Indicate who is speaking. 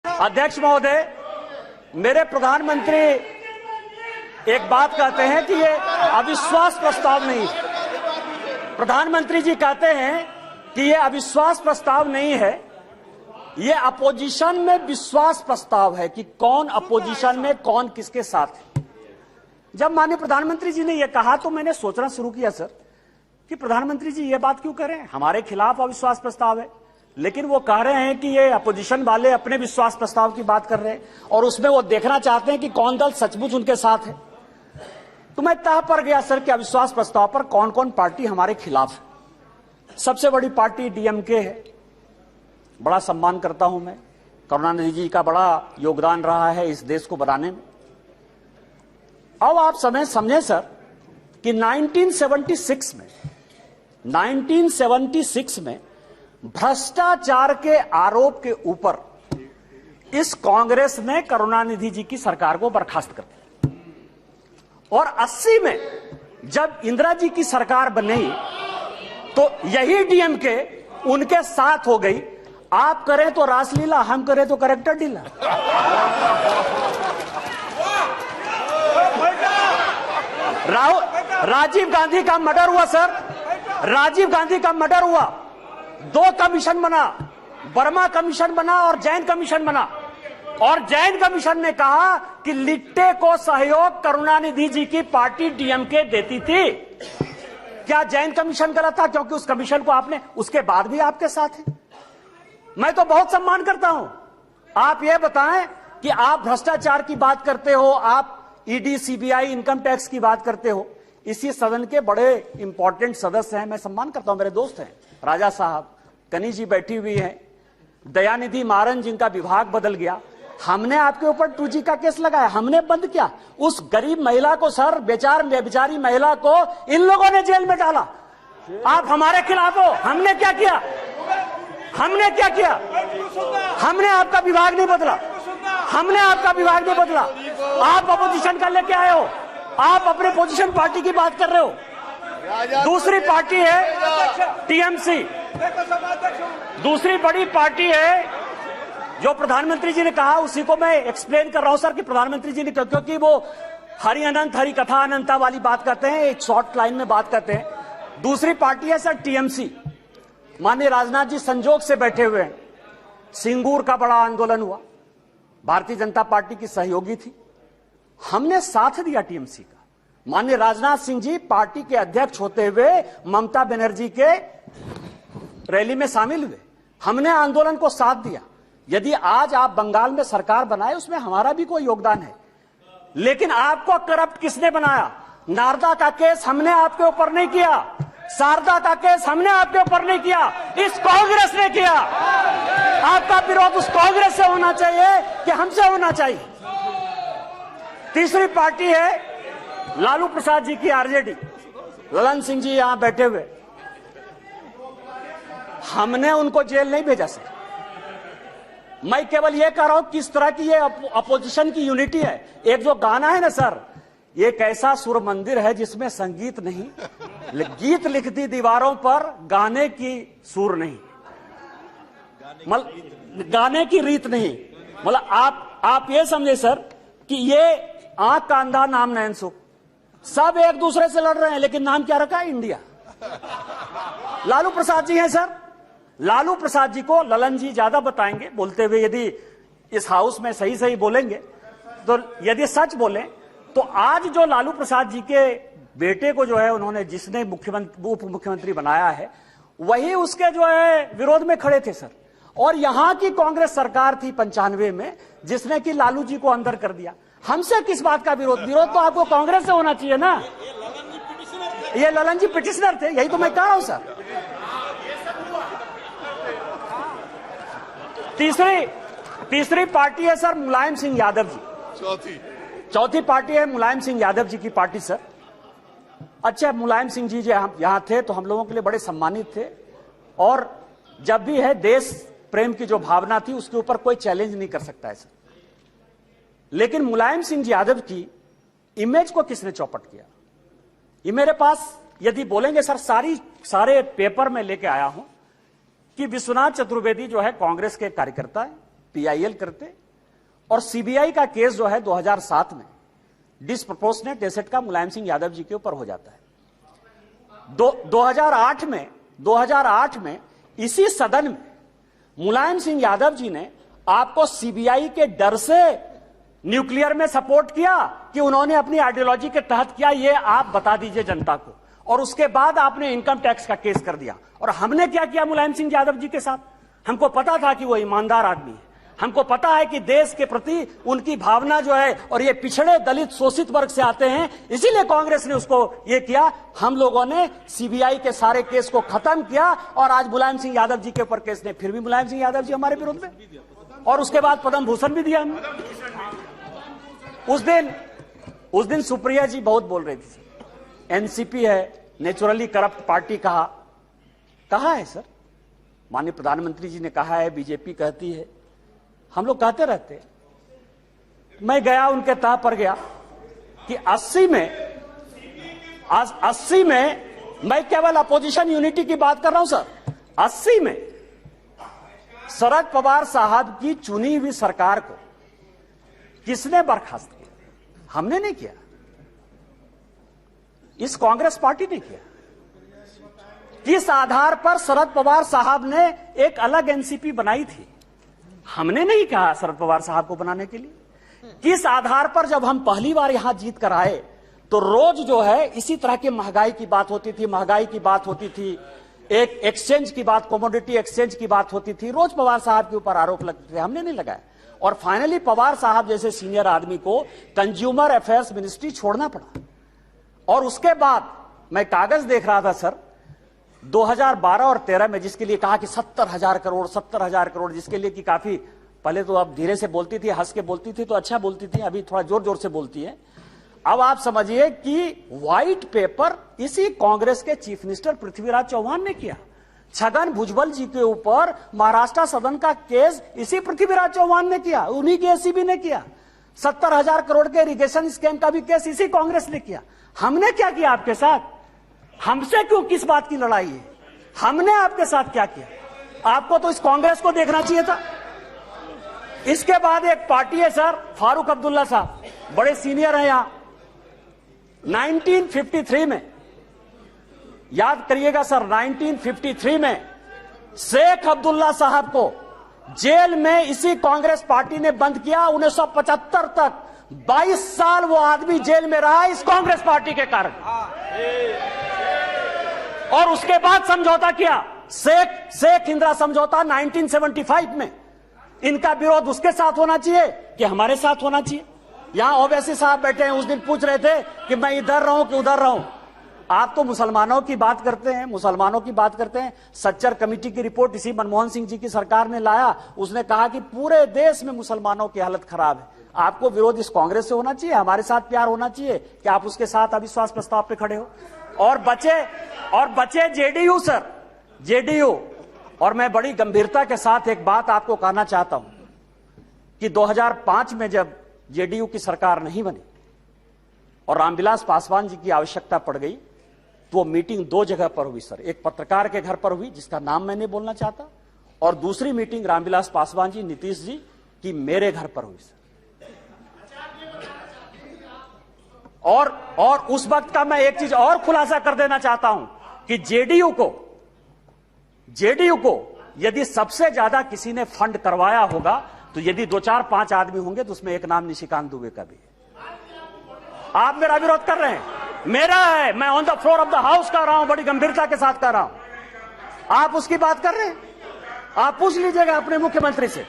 Speaker 1: अध्यक्ष महोदय, मेरे प्रधानमंत्री एक बात कहते हैं कि ये अविश्वास प्रस्ताव नहीं है। प्रधानमंत्री जी कहते हैं कि ये अविश्वास प्रस्ताव नहीं है, ये अपोजिशन में विश्वास प्रस्ताव है कि कौन अपोजिशन में कौन किसके साथ है। जब माननीय प्रधानमंत्री जी ने यह कहा तो मैंने सोचना शुरू किया सर कि प्रधानमंत्री जी ये बात क्यों कर रहे हैं, हमारे खिलाफ अविश्वास प्रस्ताव है, लेकिन वो कह रहे हैं कि ये अपोजिशन वाले अपने विश्वास प्रस्ताव की बात कर रहे हैं और उसमें वो देखना चाहते हैं कि कौन दल सचमुच उनके साथ है। तो मैं तह पर गया सर कि अविश्वास प्रस्ताव पर कौन कौन पार्टी हमारे खिलाफ है। सबसे बड़ी पार्टी डीएमके है, बड़ा सम्मान करता हूं मैं, करुणानिधि जी का बड़ा योगदान रहा है इस देश को बनाने में। अब आप समझे सर कि 1976 में भ्रष्टाचार के आरोप के ऊपर इस कांग्रेस ने करुणानिधि जी की सरकार को बर्खास्त कर दिया और 80 में जब इंदिरा जी की सरकार बनी तो यही डीएमके उनके साथ हो गई। आप करें तो रासलीला, हम करें तो करेक्टर ढीला। राजीव गांधी का मर्डर हुआ सर, राजीव गांधी का मर्डर हुआ, 2 कमीशन बना, वर्मा कमीशन बना और जैन कमीशन बना, और जैन कमीशन ने कहा कि लिट्टे को सहयोग करुणानिधि जी की पार्टी डीएमके देती थी। क्या जैन कमीशन गलत था? क्योंकि उस कमीशन को आपने उसके बाद भी आपके साथ है। मैं तो बहुत सम्मान करता हूं। आप ये बताएं कि आप भ्रष्टाचार की बात करते हो, आप ईडी सीबीआई इनकम टैक्स की बात करते हो, इसी सदन के बड़े इंपॉर्टेंट सदस्य हैं, मैं सम्मान करता हूं, मेरे दोस्त हैं, राजा साहब, कनी जी बैठी हुई हैं, दयानिधि मारन जिनका विभाग बदल गया। हमने आपके ऊपर 2G का केस लगाया, हमने बंद किया। उस गरीब महिला को सर, बेचारी महिला को इन लोगों ने जेल में डाला। आप हमारे खिलाफ हो। हमने क्या किया? हमने क्या किया? हमने आपका विभाग नहीं बदला, हमने आपका विभाग नहीं बदला। आप अपोजिशन का लेके आए हो, आप अपने पोजीशन पार्टी की बात कर रहे हो। दूसरी पार्टी है टीएमसी, दूसरी बड़ी पार्टी है जो प्रधानमंत्री जी ने कहा, उसी को मैं एक्सप्लेन कर रहा हूं सर कि प्रधानमंत्री जी ने, क्योंकि वो हरि अनंत हरि कथा अनंता वाली बात करते हैं, एक शॉर्ट लाइन में बात करते हैं। दूसरी पार्टी है सर टीएमसी। माननीय राजनाथ जी संजोग से बैठे हुए हैं। सिंगूर का बड़ा आंदोलन हुआ, भारतीय जनता पार्टी की सहयोगी थी, हमने साथ दिया टीएमसी का। माननीय राजनाथ सिंह जी पार्टी के अध्यक्ष होते हुए ममता बनर्जी के रैली में शामिल हुए, हमने आंदोलन को साथ दिया। यदि आज आप बंगाल में सरकार बनाए, उसमें हमारा भी कोई योगदान है, लेकिन आपको करप्ट किसने बनाया? नारदा का केस हमने आपके ऊपर नहीं किया, शारदा का केस हमने आपके ऊपर नहीं किया, इस कांग्रेस ने किया। आपका विरोध उस कांग्रेस से होना चाहिए कि हमसे होना चाहिए? तीसरी पार्टी है लालू प्रसाद जी की आरजेडी, ललन सिंह जी यहां बैठे हुए, हमने उनको जेल नहीं भेजा सर। मैं केवल यह कह रहा हूं किस तरह की ये अपोजिशन की यूनिटी है। एक जो गाना है ना सर, ये कैसा सुर मंदिर है जिसमें संगीत नहीं, गीत लिख दी दीवारों पर, गाने की सुर नहीं, गाने की रीत नहीं। मतलब आप ये समझे सर कि ये आंख का अंधा नाम नैन सुख, सब एक दूसरे से लड़ रहे हैं, लेकिन नाम क्या रखा है? इंडिया। लालू प्रसाद जी हैं सर, लालू प्रसाद जी को ललन जी ज्यादा बताएंगे बोलते हुए, यदि इस हाउस में सही सही बोलेंगे तो, यदि सच बोले तो आज जो लालू प्रसाद जी के बेटे को जो है उन्होंने, जिसने उप मुख्यमंत्री बनाया है, वही उसके जो है विरोध में खड़े थे सर। और यहां की कांग्रेस सरकार थी 95 में जिसने कि लालू जी को अंदर कर दिया। हमसे किस बात का विरोध? विरोध तो आपको कांग्रेस से होना चाहिए ना। ये ललन जी पिटिशनर थे, यही तो मैं कह रहा हूं सर। तीसरी पार्टी है सर मुलायम सिंह यादव जी। चौथी पार्टी है मुलायम सिंह यादव जी की पार्टी सर। अच्छा, मुलायम सिंह जी यहां थे तो हम लोगों के लिए बड़े सम्मानित थे, और जब भी है देश प्रेम की जो भावना थी उसके ऊपर कोई चैलेंज नहीं कर सकता है सर। लेकिन मुलायम सिंह यादव की इमेज को किसने चौपट किया? ये मेरे पास यदि बोलेंगे सर, सारे पेपर में लेके आया हूं कि विश्वनाथ चतुर्वेदी जो है कांग्रेस के कार्यकर्ता है, पीआईएल करते, और सीबीआई का केस जो है 2007 में डिसप्रोपोर्शनेट एसेट का मुलायम सिंह यादव जी के ऊपर हो जाता है। 2008 में इसी सदन में मुलायम सिंह यादव जी ने आपको सीबीआई के डर से न्यूक्लियर में सपोर्ट किया कि उन्होंने अपनी आइडियोलॉजी के तहत किया, ये आप बता दीजिए जनता को। और उसके बाद आपने इनकम टैक्स का केस कर दिया। और हमने क्या किया मुलायम सिंह यादव जी के साथ? हमको पता था कि वो ईमानदार आदमी है, हमको पता है कि देश के प्रति उनकी भावना जो है, और ये पिछड़े दलित शोषित वर्ग से आते हैं, इसीलिए कांग्रेस ने उसको ये किया। हम लोगों ने सीबीआई के सारे केस को खत्म किया, और आज मुलायम सिंह यादव जी के ऊपर केस ने, फिर भी मुलायम सिंह यादव जी हमारे विरोध में, और उसके बाद पद्म भूषण भी दिया हमने। उस दिन सुप्रिया जी बहुत बोल रही थी, एनसीपी है नेचुरली करप्ट पार्टी। कहा है सर? माननीय प्रधानमंत्री जी ने कहा है, बीजेपी कहती है, हम लोग कहते रहते हैं। मैं गया उनके तह पर गया कि 80 में मैं केवल अपोजिशन यूनिटी की बात कर रहा हूं सर। 80 में शरद पवार साहब की चुनी हुई सरकार को किसने बर्खास्त किया? हमने नहीं किया, इस कांग्रेस पार्टी ने किया। किस आधार पर शरद पवार साहब ने एक अलग एनसीपी बनाई थी? हमने नहीं कहा शरद पवार साहब को बनाने के लिए। किस आधार पर जब हम पहली बार यहां जीत कर आए तो रोज जो है इसी तरह की महंगाई की बात होती थी, एक एक्सचेंज की बात, कमोडिटी एक्सचेंज की बात होती थी, रोज पवार साहब के ऊपर आरोप लगते थे, हमने नहीं लगाया। और फाइनली पवार साहब जैसे सीनियर आदमी को कंज्यूमर अफेयर्स मिनिस्ट्री छोड़ना पड़ा। और उसके बाद मैं कागज देख रहा था सर, 2012 और 13 में जिसके लिए कहा कि 70,000 करोड़, जिसके लिए कि काफी, पहले तो अब धीरे से बोलती थी, हंस के बोलती थी तो अच्छा बोलती थी, अभी थोड़ा जोर जोर से बोलती है। अब आप समझिए कि व्हाइट पेपर इसी कांग्रेस के चीफ मिनिस्टर पृथ्वीराज चौहान ने किया। छगन भुजबल जी के ऊपर महाराष्ट्र सदन का केस इसी पृथ्वीराज चौहान ने किया, उन्हीं के एसीबी ने किया। 70,000 करोड़ के इरिगेशन स्कैम का भी केस इसी कांग्रेस ने किया। हमने क्या किया आपके साथ? हमसे क्यों, किस बात की लड़ाई है? हमने आपके साथ क्या किया? आपको तो इस कांग्रेस को देखना चाहिए था। इसके बाद एक पार्टी है सर, फारूक अब्दुल्ला साहब, बड़े सीनियर हैं यहां। 1953 में, याद करिएगा सर, 1953 में शेख अब्दुल्ला साहब को जेल में इसी कांग्रेस पार्टी ने बंद किया। 1975 तक 22 साल वो आदमी जेल में रहा इस कांग्रेस पार्टी के कारण। और उसके बाद समझौता किया, शेख इंदिरा समझौता 1975 में। इनका विरोध उसके साथ होना चाहिए कि हमारे साथ होना चाहिए? यहां ओवैसी साहब बैठे हैं, उस दिन पूछ रहे थे कि मैं इधर रहूं कि उधर रहूं। आप तो मुसलमानों की बात करते हैं, सच्चर कमेटी की रिपोर्ट इसी मनमोहन सिंह जी की सरकार ने लाया। उसने कहा कि पूरे देश में मुसलमानों की हालत खराब है। आपको विरोध इस कांग्रेस से होना चाहिए, हमारे साथ प्यार होना चाहिए कि आप उसके साथ अविश्वास प्रस्ताव पे खड़े हो। और बचे जेडीयू सर, जेडीयू। और मैं बड़ी गंभीरता के साथ एक बात आपको कहना चाहता हूं कि 2005 में जब जेडीयू की सरकार नहीं बनी और रामविलास पासवान जी की आवश्यकता पड़ गई, तो वो मीटिंग 2 जगह पर हुई सर। एक पत्रकार के घर पर हुई जिसका नाम मैं नहीं बोलना चाहता, और दूसरी मीटिंग रामविलास पासवान जी, नीतीश जी की मेरे घर पर हुई सर। और उस वक्त का मैं एक चीज और खुलासा कर देना चाहता हूं कि जेडीयू को यदि सबसे ज्यादा किसी ने फंड करवाया होगा तो यदि 2, 4, 5 आदमी होंगे तो उसमें एक नाम निशिकांत दुबे का भी है। आप मेरा विरोध कर रहे हैं, मेरा है, मैं on the floor of the house कर रहा हूं, बड़ी गंभीरता के साथ कर रहा हूं। आप उसकी बात कर रहे हैं? आप पूछ लीजिएगा अपने मुख्यमंत्री से।